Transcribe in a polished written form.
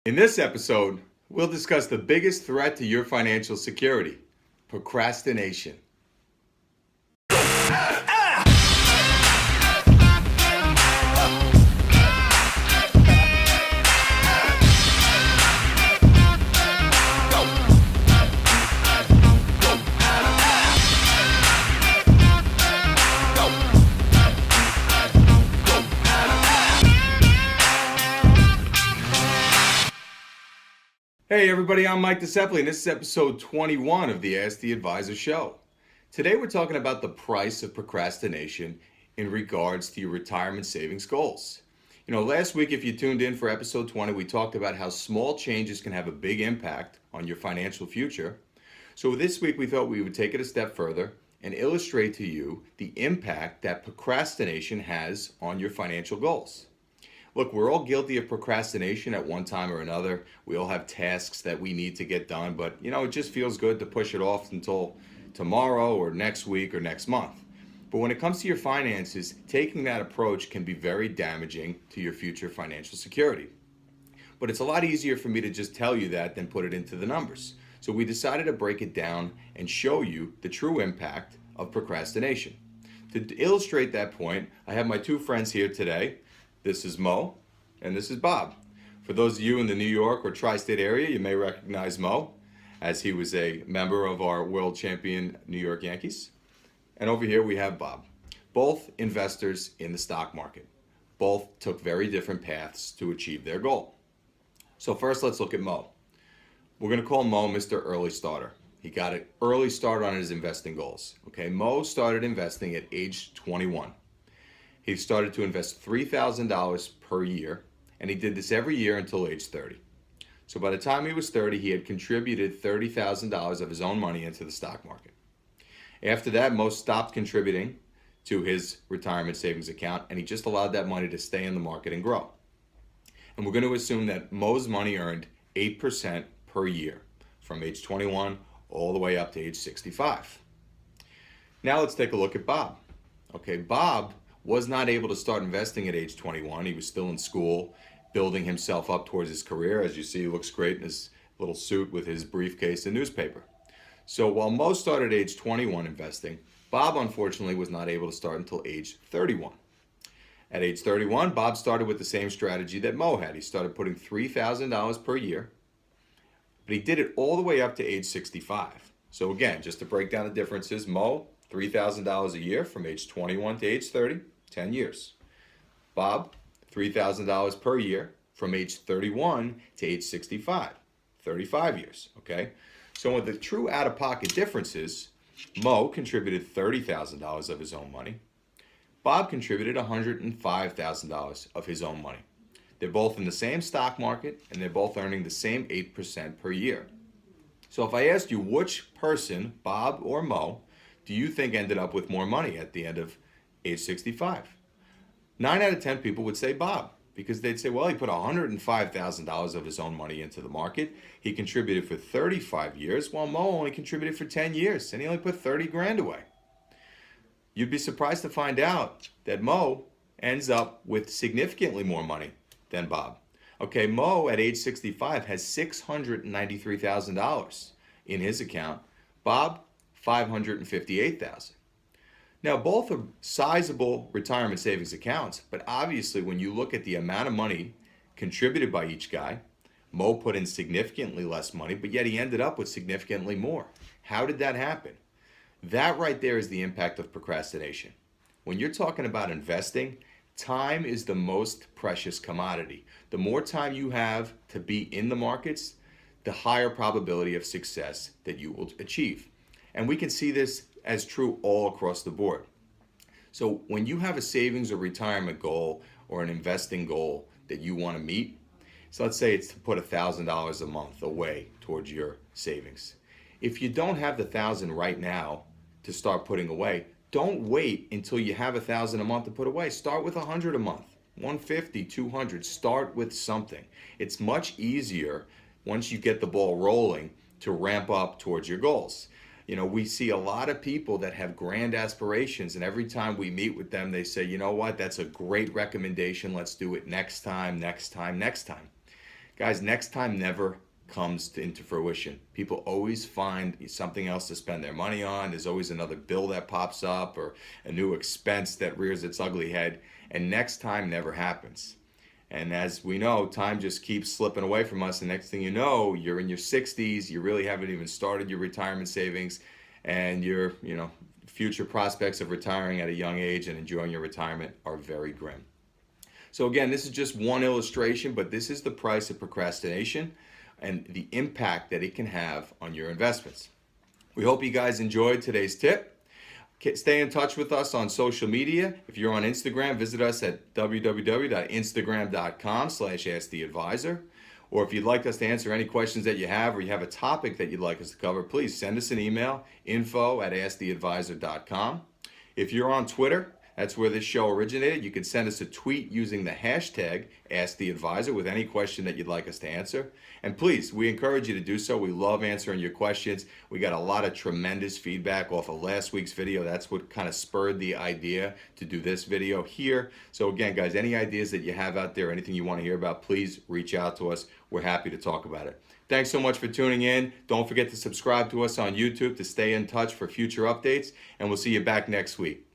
In this episode, we'll discuss the biggest threat to your financial security: procrastination. Hey everybody, I'm Mike Desepoli, and this is episode 21 of the Ask the Advisor show. Today we're talking about the price of procrastination in regards to your retirement savings goals. Last week, if you tuned in for episode 20, we talked about how small changes can have a big impact on your financial future. So this week we thought we would take it a step further and illustrate to you the impact that procrastination has on your financial goals. Look, we're all guilty of procrastination at one time or another. We all have tasks that we need to get done, but it just feels good to push it off until tomorrow or next week or next month. But when it comes to your finances, taking that approach can be very damaging to your future financial security. But it's a lot easier for me to just tell you that than put it into the numbers. So we decided to break it down and show you the true impact of procrastination. To illustrate that point, I have my two friends here today. This is Mo, and this is Bob. For those of you in the New York or tri-state area, you may recognize Mo, as he was a member of our world champion New York Yankees. And over here we have Bob. Both investors in the stock market. Both took very different paths to achieve their goal. So first, let's look at Mo. We're going to call Mo Mr. Early Starter. He got an early start on his investing goals. Okay, Mo started investing at age 21. He started to invest $3,000 per year, and he did this every year until age 30. So by the time he was 30, he had contributed $30,000 of his own money into the stock market. After that, Mo stopped contributing to his retirement savings account, and he just allowed that money to stay in the market and grow. And we're going to assume that Mo's money earned 8% per year from age 21 all the way up to age 65. Now let's take a look at Bob. Okay, Bob was not able to start investing at age 21. He was still in school, building himself up towards his career. As you see, he looks great in his little suit with his briefcase and newspaper. So while Mo started at age 21 investing, Bob unfortunately was not able to start until age 31. At age 31, Bob started with the same strategy that Mo had. He started putting $3,000 per year, but he did it all the way up to age 65. So again, just to break down the differences, Mo, $3,000 a year from age 21 to age 30, 10 years. Bob, $3,000 per year from age 31 to age 65, 35 years, okay? So with the true out-of-pocket differences, Mo contributed $30,000 of his own money. Bob contributed $105,000 of his own money. They're both in the same stock market, and they're both earning the same 8% per year. So if I asked you which person, Bob or Mo, do you think ended up with more money at the end of age 65? 9 out of 10 people would say Bob, because they'd say, well, he put $105,000 of his own money into the market. He contributed for 35 years, while Mo only contributed for 10 years, and he only put 30 grand away. You'd be surprised to find out that Mo ends up with significantly more money than Bob. Okay, Mo at age 65 has $693,000 in his account. Bob, $558,000. Now, both are sizable retirement savings accounts, but obviously when you look at the amount of money contributed by each guy, Mo put in significantly less money, but yet he ended up with significantly more. How did that happen? That right there is the impact of procrastination. When you're talking about investing, time is the most precious commodity. The more time you have to be in the markets, the higher probability of success that you will achieve. And we can see this as true all across the board. So when you have a savings or retirement goal or an investing goal that you want to meet, so let's say it's to put $1,000 a month away towards your savings. If you don't have the 1,000 right now to start putting away, don't wait until you have 1,000 a month to put away. Start with 100 a month, 150, 200. Start with something. It's much easier once you get the ball rolling to ramp up towards your goals. We see a lot of people that have grand aspirations, and every time we meet with them, they say, you know what, that's a great recommendation. Let's do it next time, next time, next time. Guys, next time never comes into fruition. People always find something else to spend their money on. There's always another bill that pops up or a new expense that rears its ugly head, and next time never happens. And as we know, time just keeps slipping away from us. And next thing you know, you're in your 60s, you really haven't even started your retirement savings, and your, future prospects of retiring at a young age and enjoying your retirement are very grim. So again, this is just one illustration, but this is the price of procrastination and the impact that it can have on your investments. We hope you guys enjoyed today's tip. Stay in touch with us on social media. If you're on Instagram, visit us at www.instagram.com/asktheadvisor. Or if you'd like us to answer any questions that you have, or you have a topic that you'd like us to cover, please send us an email, info@asktheadvisor.com. If you're on Twitter, that's where this show originated. You can send us a tweet using the hashtag AskTheAdvisor with any question that you'd like us to answer. And please, we encourage you to do so. We love answering your questions. We got a lot of tremendous feedback off of last week's video. That's what kind of spurred the idea to do this video here. So again, guys, any ideas that you have out there, anything you want to hear about, please reach out to us. We're happy to talk about it. Thanks so much for tuning in. Don't forget to subscribe to us on YouTube to stay in touch for future updates. And we'll see you back next week.